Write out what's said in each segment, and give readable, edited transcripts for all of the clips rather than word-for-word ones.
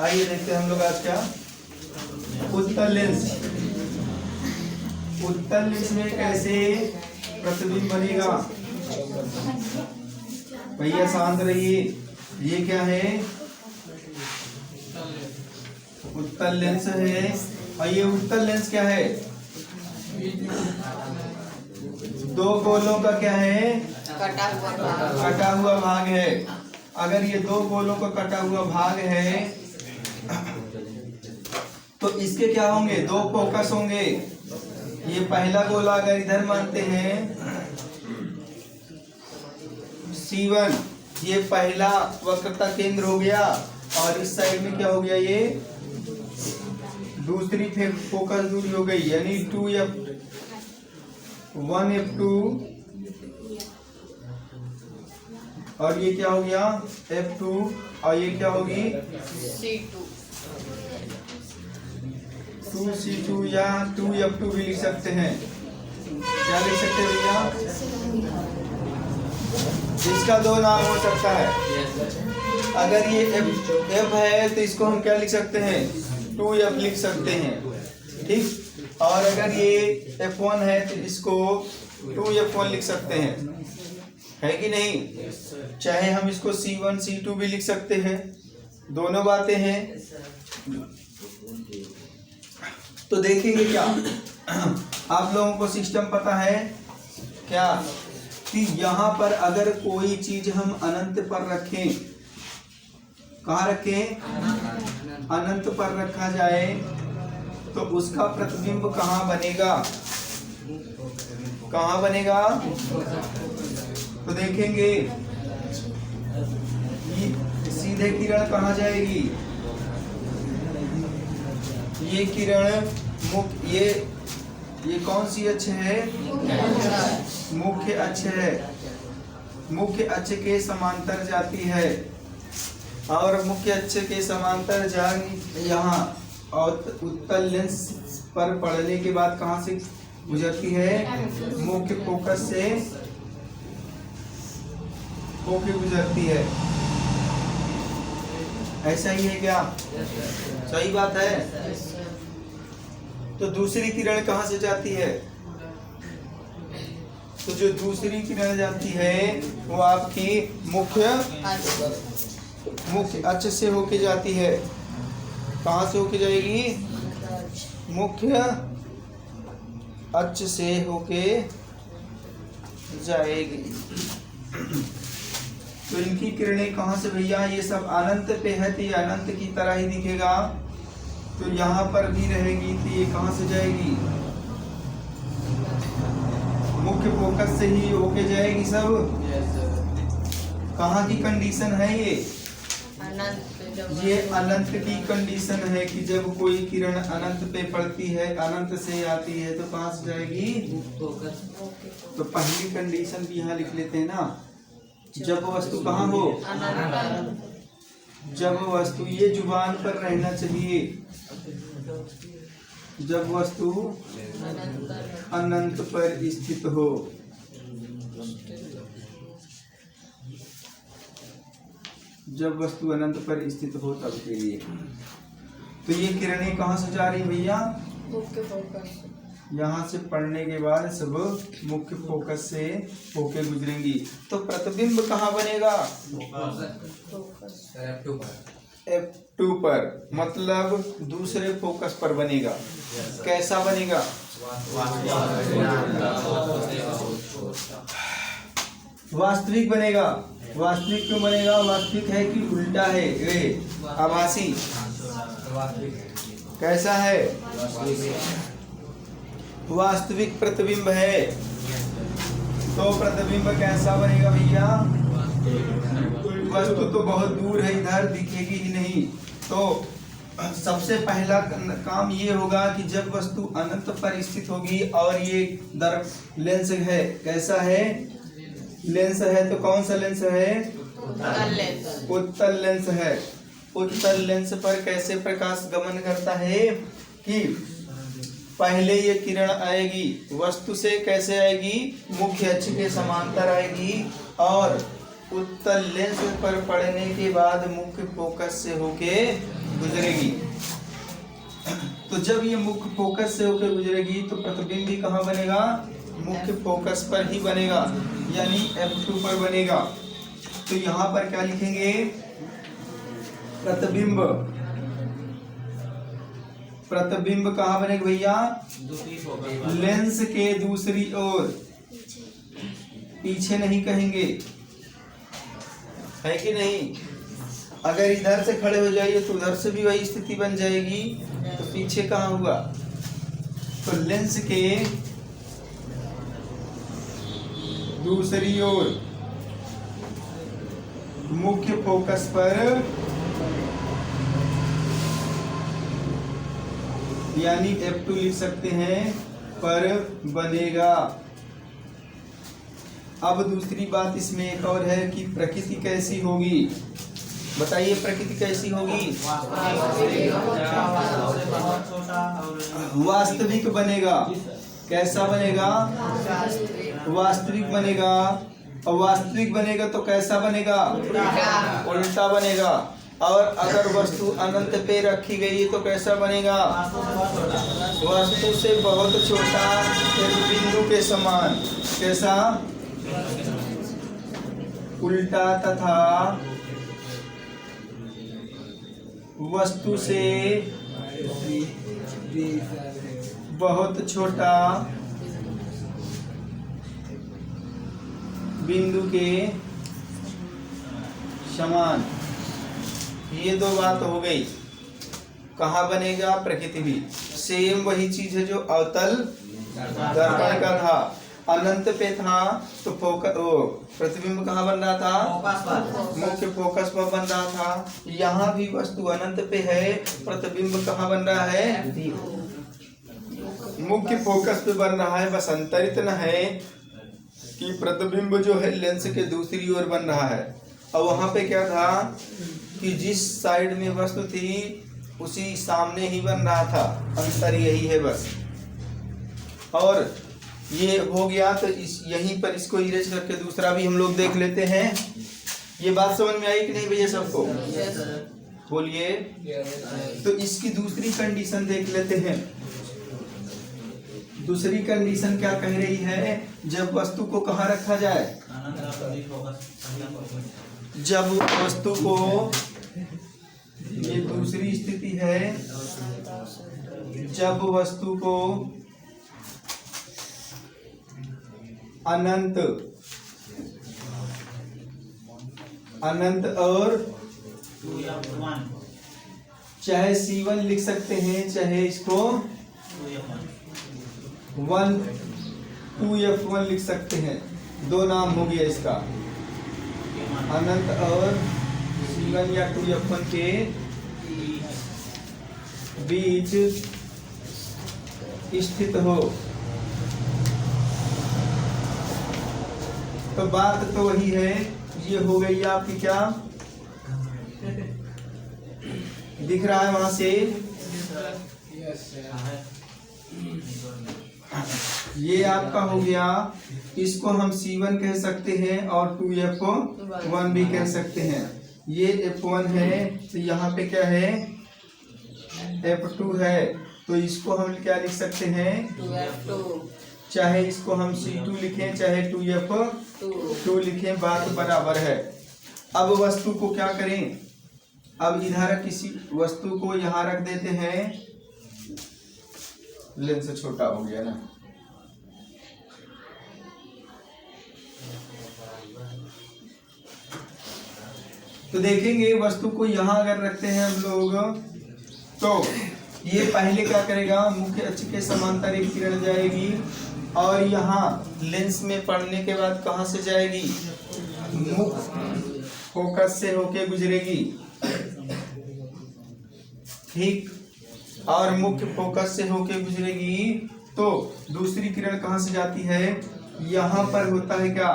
आइए देखते हैं हम लोग आज क्या उत्तल लेंस। उत्तल लेंस में कैसे प्रतिबिंब बनेगा। भैया शांत रहिए। ये क्या है? उत्तल लेंस है। और ये उत्तल लेंस क्या है? दो गोलों का क्या है? कटा हुआ भाग है। अगर ये दो गोलों का कटा हुआ भाग है तो इसके क्या होंगे? दो फोकस होंगे। ये पहला गोला अगर इधर मानते हैं C1, ये पहला वक्रता केंद्र हो गया। और इस साइड में क्या हो गया? ये दूसरी फोकस दूरी हो गई, यानी 1F2 और ये क्या हो गया? F2 और ये क्या होगी? C2 या 2F2 भी लिख सकते हैं। क्या लिख सकते हैं भैया? इसका दो नाम हो सकता है। अगर ये F है तो इसको हम क्या लिख सकते हैं? 2F लिख सकते हैं, ठीक। और अगर ये F1 है तो इसको 2F1 लिख सकते हैं, है कि नहीं? चाहे हम इसको C1 C2 भी लिख सकते हैं, दोनों बातें हैं। तो देखेंगे क्या आप लोगों को सिस्टम पता है क्या कि यहाँ पर अगर कोई चीज हम अनंत पर रखें, कहाँ रखें? अनंत पर रखा जाए तो उसका प्रतिबिंब कहाँ बनेगा? कहाँ बनेगा? तो देखेंगे सीधे किरण कहाँ जाएगी? ये किरण ये कौन सी अक्ष है? मुख्य अक्ष है। मुख्य अक्ष के समांतर जाती है और मुख्य अक्ष के समांतर जाएगी यहाँ, और उत्तल लेंस पर पड़ने के बाद कहाँ से गुजरती है? मुख्य फोकस से होके गुजरती है। ऐसा ही है क्या? सही बात है। तो दूसरी किरण कहाँ से जाती है? तो जो दूसरी किरण जाती है वो आपकी मुख्य अक्ष से होके जाती है। कहाँ से होके जाएगी? मुख्य अक्ष से होके जाएगी। तो इनकी किरणें कहाँ से भैया? ये सब अनंत पे है तो ये अनंत की तरह ही दिखेगा। तो यहाँ पर भी रहेगी तो ये कहाँ से जाएगी? मुख्य फोकस से ही होके जाएगी सब। कहाँ की कंडीशन है ये? ये अनंत की कंडीशन है कि जब कोई किरण अनंत पे पड़ती है, अनंत से आती है तो कहाँ से जाएगी? तो पहली कंडीशन भी यहाँ लिख लेते हैं ना। जब वस्तु कहाँ हो? जब वस्तु, ये जुबान पर रहना चाहिए, जब वस्तु अनंत पर स्थित हो। जब वस्तु अनंत पर स्थित हो तब के लिए। तो ये किरणें कहाँ से जा रही भैया? मुख्य फोकस। यहाँ से पढ़ने के बाद सब मुख्य फोकस से होके गुजरेंगी। तो प्रतिबिंब कहाँ बनेगा? F2 पर, मतलब दूसरे फोकस पर बनेगा। कैसा बनेगा? वास्तविक बनेगा। वास्तविक क्यों बनेगा? वास्तविक है कि उल्टा है? ये आभासी। कैसा है? वास्तविक प्रतिबिंब है। तो प्रतिबिंब कैसा बनेगा भैया? वस्तु तो बहुत दूर है, इधर दिखेगी ही नहीं। तो सबसे पहला काम ये होगा कि जब वस्तु अनंत पर स्थित होगी और ये लेंस है, कैसा है? लेंस है। तो कौन सा लेंस है? उत्तल लेंस है। उत्तल लेंस पर कैसे प्रकाश गमन करता है कि पहले ये किरण आएगी वस्तु से, कैसे आएगी? मुख्य अक्ष के समांतर आएगी और उत्तल लेंस पर पड़ने के बाद मुख्य फोकस से होके गुजरेगी। तो जब ये मुख्य फोकस से होके गुजरेगी तो प्रतिबिंब भी कहाँ बनेगा? मुख्य फोकस पर ही बनेगा, यानी F2 पर बनेगा। तो यहाँ पर क्या लिखेंगे? प्रतिबिंब। प्रतिबिंब कहाँ बनेगा भैया? लेंस के दूसरी ओर, पीछे नहीं कहेंगे, है कि नहीं? अगर इधर से खड़े हो जाइए तो उधर से भी वही स्थिति बन जाएगी, तो पीछे कहाँ हुआ? तो लेंस के दूसरी ओर मुख्य फोकस पर, यानी F2 लिख सकते हैं, पर बनेगा। अब दूसरी बात इसमें एक और है कि प्रकृति कैसी होगी? बताइए प्रकृति कैसी होगी? वास्तविक बनेगा। कैसा बनेगा? वास्तविक बनेगा। और वास्तविक बनेगा तो कैसा बनेगा? उल्टा बनेगा। और अगर वस्तु अनंत पे रखी गई तो कैसा बनेगा? वस्तु से बहुत छोटा, एक बिंदु के समान। कैसा? उल्टा तथा वस्तु से बहुत छोटा बिंदु के समान। ये दो बात हो गई। कहाँ बनेगा? प्रकृति भी सेम वही चीज है जो अवतल दर्पण का था, अनंत पे था, तो फोकस प्रतिबिंब कहाँ बन रहा था? मुख्य फोकस पर बन रहा था। यहाँ भी वस्तु अनंत पे है, प्रतिबिंब कहाँ बन रहा है? मुख्य फोकस पे बन रहा है। बस अंतर इतना है कि प्रतिबिंब जो है लेंस के दूसरी ओर बन रहा है, और वहां पे क्या था कि जिस साइड में वस्तु थी उसी सामने ही बन रहा था। अंतर यही है बस। और ये हो गया तो इस यहीं पर इसको इरेज करके दूसरा भी हम लोग देख लेते हैं। ये बात समझ में आई कि नहीं भैया सबको? बोलिए। तो इसकी दूसरी कंडीशन देख लेते हैं। दूसरी कंडीशन क्या कह रही है? जब वस्तु को कहाँ रखा जाए? जब वस्तु को, ये दूसरी स्थिति है, जब वस्तु को अनंत और चाहे C1 लिख सकते हैं, चाहे इसको 2F1 लिख सकते हैं। दो नाम हो गया इसका, अनंत और C1 या 2F1 के बीच स्थित हो। तो बात तो वही है। ये हो गई आपकी, क्या दिख रहा है वहां से? ये आपका हो गया। इसको हम C1 कह सकते हैं और 2F1 भी कह सकते हैं। ये F1 है, तो यहाँ पे क्या है? F2 है। तो इसको हम क्या लिख सकते हैं? 2F2। चाहे इसको हम C2 लिखें, चाहे 2F2 लिखें, बात बराबर है। अब वस्तु को क्या करें? अब इधर किसी वस्तु को यहाँ रख देते हैं। लेंस छोटा हो गया ना। तो देखेंगे वस्तु को यहाँ अगर रखते हैं हम लोग, तो ये पहले क्या करेगा? मुख्य अक्ष के समांतर एक किरण जाएगी और यहाँ लेंस में पड़ने के बाद कहाँ से जाएगी? मुख्य फोकस से होके गुजरेगी। ठीक। और मुख्य फोकस से होके गुजरेगी तो दूसरी किरण कहाँ से जाती है? यहाँ पर होता है क्या?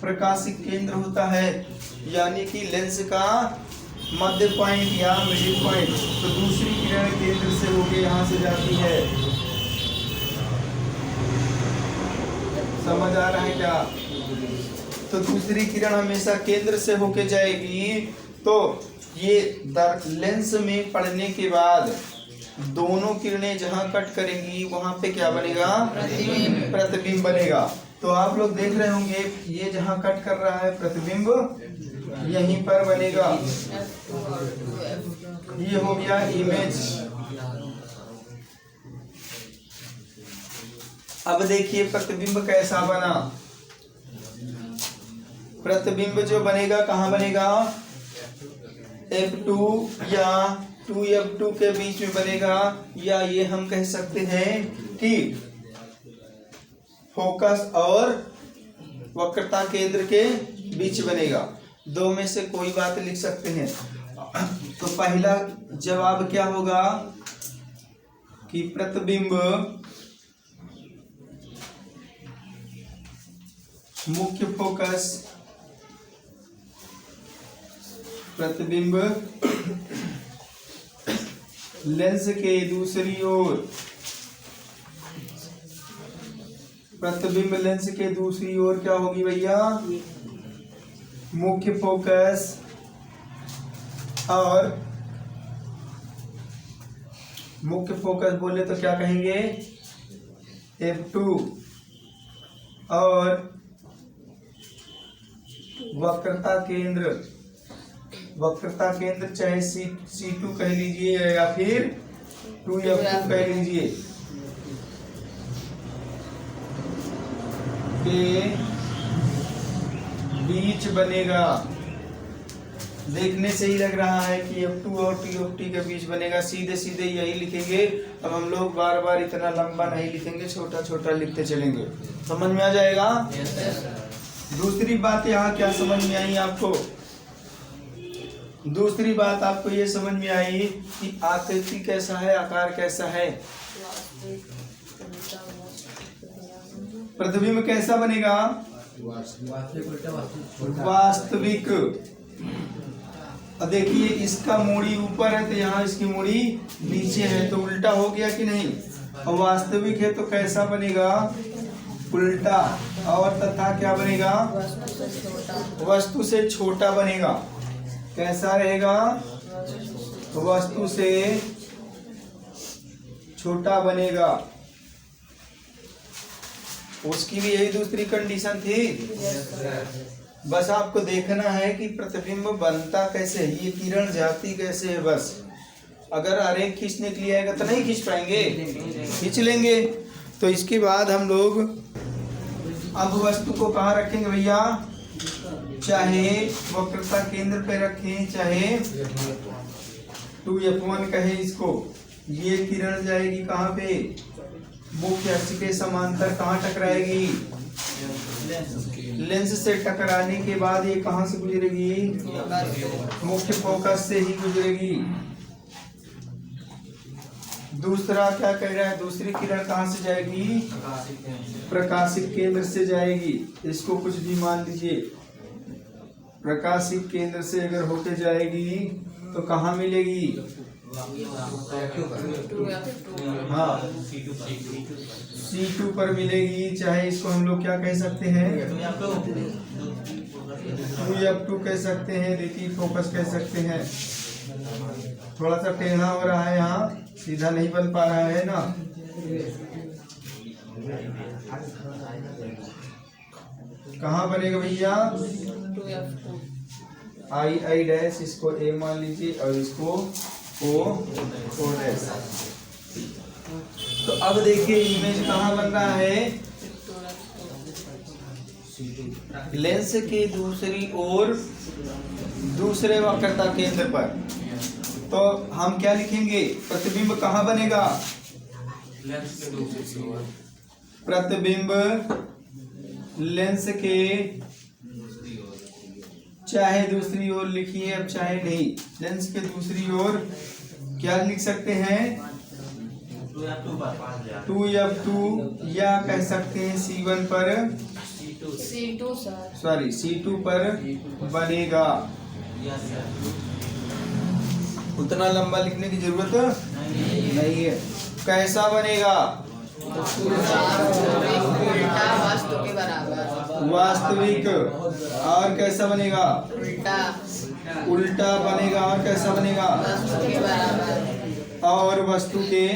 प्रकाशिक केंद्र होता है, यानी कि लेंस का मध्य पॉइंट या मिडिल पॉइंट। तो दूसरी किरण केंद्र से होके यहाँ से जाती है। समझ आ रहा है क्या? तो दूसरी किरण हमेशा केंद्र से होके जाएगी। तो ये लेंस में पड़ने के बाद दोनों किरणें जहां कट करेंगी वहां पे क्या बनेगा? प्रतिबिंब बनेगा। तो आप लोग देख रहे होंगे ये जहां कट कर रहा है प्रतिबिंब यहीं पर बनेगा। ये हो गया इमेज। अब देखिए प्रतिबिंब कैसा बना। प्रतिबिंब जो बनेगा कहाँ बनेगा? F2 या 2F2 के बीच में बनेगा, या ये हम कह सकते हैं कि फोकस और वक्रता केंद्र के बीच बनेगा। दो में से कोई बात लिख सकते हैं। तो पहला जवाब क्या होगा कि प्रतिबिंब मुख्य फोकस, प्रतिबिंब लेंस के दूसरी ओर, प्रतिबिंब लेंस के दूसरी ओर क्या होगी भैया? मुख्य फोकस और मुख्य फोकस बोले तो क्या कहेंगे? F2 और वक्रता केंद्र, वक्रता केंद्र चाहे C2 कह लीजिए या फिर 2F2 कह लीजिए, के बीच बनेगा। देखने से ही लग रहा है कि F2 और TFT के बीच बनेगा। सीधे सीधे यही लिखेंगे। अब हम लोग बार बार इतना लंबा नहीं लिखेंगे, छोटा छोटा लिखते चलेंगे। समझ में आ जाएगा? दूसरी बात यहाँ क्या समझ में आई आपको? दूसरी बात आपको ये समझ में आई कि आकृति कैसा है, आकार कैसा है। प्रतिबिंब कैसा बनेगा? वास्तविक। अब देखिए इसका मूड़ी ऊपर है तो यहाँ इसकी मूड़ी नीचे है, तो उल्टा हो गया कि नहीं? और वास्तविक है तो कैसा बनेगा? उल्टा। और तथा क्या बनेगा? वस्तु से छोटा बनेगा। कैसा रहेगा? वस्तु से छोटा बनेगा। उसकी भी यही दूसरी कंडीशन थी। बस आपको देखना है कि प्रतिबिंब बनता कैसे है, ये किरण जाती कैसे है। बस अगर आरेख खींचने के लिए आएगा तो नहीं खींच पाएंगे, खींच लेंगे। तो इसके बाद हम लोग अब वस्तु को कहाँ रखेंगे भैया? चाहे वक्रता केंद्र पे रखें, चाहे 2F1 कहे इसको। ये किरण जाएगी कहाँ पे? मुख्य अक्ष के समांतर। कहाँ टकराएगी? लेंस से टकराने के बाद ये कहाँ से गुजरेगी? मुख्य फोकस से ही गुजरेगी। दूसरा क्या कह रहा है? दूसरी किरण कहाँ से जाएगी? प्रकाशिक केंद्र से जाएगी। इसको कुछ भी मान लीजिए। प्रकाशिक केंद्र से अगर होके जाएगी तो कहाँ मिलेगी? हाँ, C2 पर मिलेगी। चाहे इसको हम लोग क्या कह सकते हैं? 2F2 कह सकते हैं। देखिए फोकस कह सकते हैं। थोड़ा सा टेढ़ा हो रहा है, यहाँ सीधा नहीं बन पा रहा है ना। कहाँ बनेगा भैया? I डैश, इसको A मान लीजिए और इसको O डैश। तो अब देखिए इमेज कहाँ बन रहा है? लेंस के दूसरी ओर, दूसरे वक्रता केंद्र पर। तो हम क्या लिखेंगे? प्रतिबिंब कहाँ बनेगा? प्रतिबिंब लेंस के चाहे दूसरी ओर लिखिए, अब चाहे नहीं। लेंस के दूसरी ओर क्या लिख सकते हैं? 2F2 या कह सकते हैं C1 पर, C2 पर बनेगा। उतना लंबा लिखने की जरूरत नहीं है। कैसा बनेगा? वस्तु के बराबर। वास्तविक। और कैसा बनेगा? उल्टा बनेगा। और कैसा बनेगा? और वस्तु के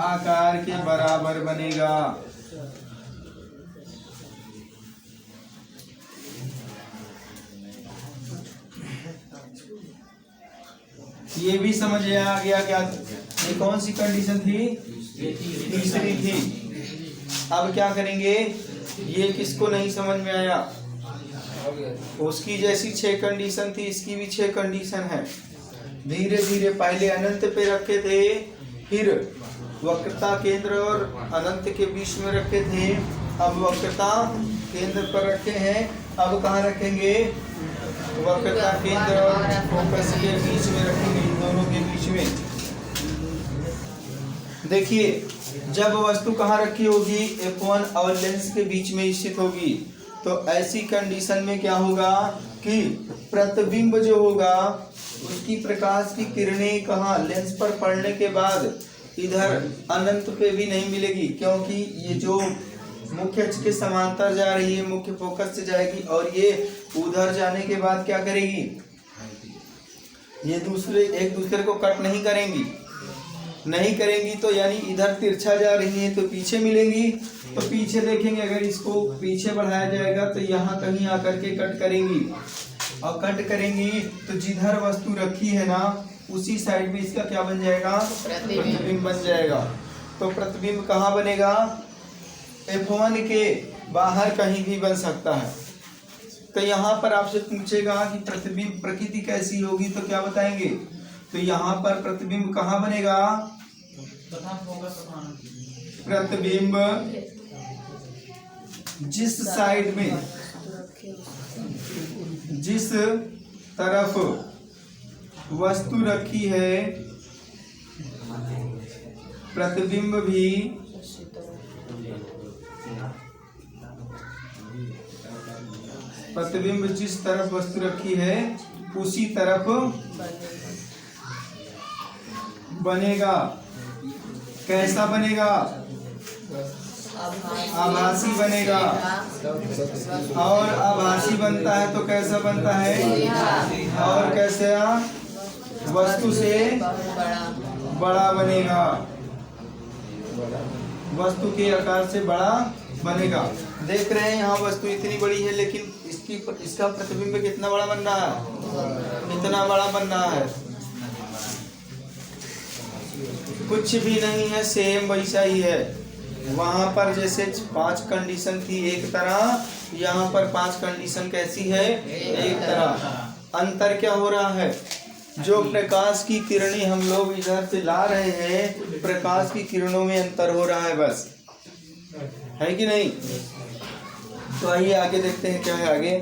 आकार के बराबर बनेगा। ये भी समझ में आ गया क्या? ये कौन सी कंडीशन थी? तीसरी थी। अब क्या करेंगे? ये किसको नहीं समझ में आया? उसकी जैसी 6 कंडीशन थी, इसकी भी 6 कंडीशन है। धीरे धीरे पहले अनंत पे रखे थे, फिर वक्रता केंद्र और अनंत के बीच में रखे थे, अब वक्रता केंद्र पर रखे हैं। अब कहाँ रखेंगे? वक्रता केंद्र और फोकस के बीच में रखेंगे, इन दोनों के बीच में। देखिए, जब वस्तु कहाँ रखी होगी? F1 और लेंस के बीच में स्थित होगी। तो ऐसी कंडीशन में क्या होगा कि प्रतिबिंब जो होगा उसकी प्रकाश की किरणें कहाँ? लेंस पर पड़ने के बाद इधर अनंत पे भी नहीं मिलेगी, क्योंकि ये जो मुख्य अक्ष के समांतर जा रही है, मुख्य फोकस से जाएगी, और ये उधर जाने के बाद क्या करेगी? ये एक दूसरे को कट नहीं करेंगी तो यानी इधर तिरछा जा रही है तो पीछे मिलेंगी। तो पीछे देखेंगे, अगर इसको पीछे बढ़ाया जाएगा तो यहाँ कहीं आकर के कट करेंगी, और कट करेंगी तो जिधर वस्तु रखी है ना उसी साइड में इसका क्या बन जाएगा? प्रतिबिंब बन जाएगा। तो प्रतिबिंब कहाँ बनेगा? F1 के बाहर कहीं भी बन सकता है। तो यहाँ पर आपसे पूछेगा कि प्रतिबिंब प्रकृति कैसी होगी, तो क्या बताएंगे? तो यहाँ पर प्रतिबिंब कहाँ बनेगा? प्रतिबिंब जिस साइड में, जिस तरफ वस्तु रखी है, प्रतिबिंब भी जिस तरफ वस्तु रखी है उसी तरफ बनेगा। कैसा बनेगा? आभासी बनेगा। और आभासी बनता है तो कैसा बनता है? और कैसे? वस्तु से बड़ा बनेगा, वस्तु के आकार से बड़ा बनेगा। देख रहे हैं यहाँ वस्तु इतनी बड़ी है, लेकिन इसका प्रतिबिंब कितना बड़ा बन रहा है? इतना बड़ा बन रहा है। कुछ भी नहीं है, सेम वैसा ही है। वहां पर जैसे 5 कंडीशन थी एक तरह, यहाँ पर 5 कंडीशन कैसी है? एक तरह। अंतर क्या हो रहा है? जो प्रकाश की किरणें हम लोग इधर से ला रहे हैं, प्रकाश की किरणों में अंतर हो रहा है, बस। है कि नहीं? तो आइए आगे देखते हैं क्या है आगे।